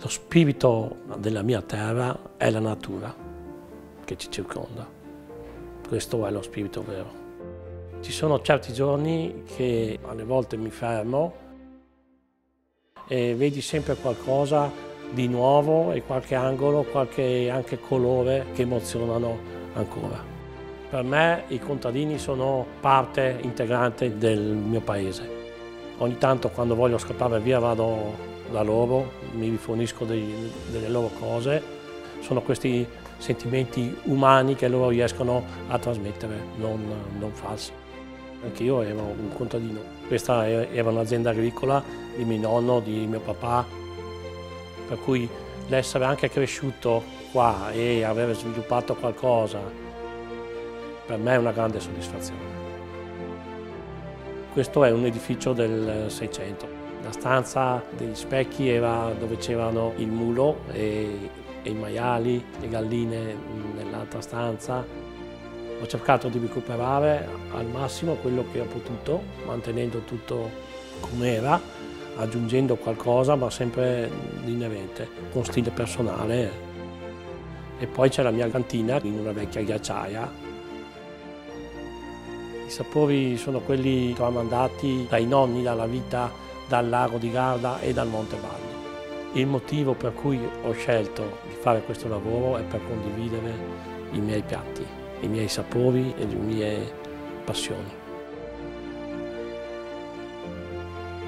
Lo spirito della mia terra è la natura che ci circonda. Questo è lo spirito vero. Ci sono certi giorni che alle volte mi fermo e vedi sempre qualcosa di nuovo e qualche angolo, qualche anche colore che emozionano ancora. Per me i contadini sono parte integrante del mio paese. Ogni tanto quando voglio scappare via vado da loro, mi rifornisco delle loro cose. Sono questi sentimenti umani che loro riescono a trasmettere, non falsi. Anch'io ero un contadino. Questa era un'azienda agricola di mio nonno, di mio papà, per cui l'essere anche cresciuto qua e aver sviluppato qualcosa, per me è una grande soddisfazione. Questo è un edificio del 600. La stanza degli specchi era dove c'erano il mulo e i maiali, le galline nell'altra stanza. Ho cercato di recuperare al massimo quello che ho potuto, mantenendo tutto com'era, aggiungendo qualcosa, ma sempre inerente, con stile personale. E poi c'è la mia cantina in una vecchia ghiacciaia. I sapori sono quelli tramandati dai nonni, dalla vita, dal lago di Garda e dal Monte Baldo. Il motivo per cui ho scelto di fare questo lavoro è per condividere i miei piatti, i miei sapori e le mie passioni.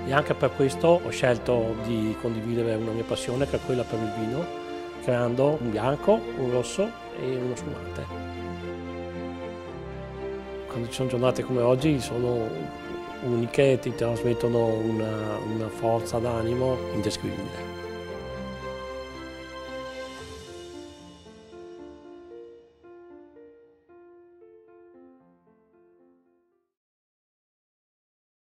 E anche per questo ho scelto di condividere una mia passione, che è quella per il vino, creando un bianco, un rosso e uno spumante. Quando ci sono giornate come oggi sono uniche e ti trasmettono una forza d'animo indescrivibile.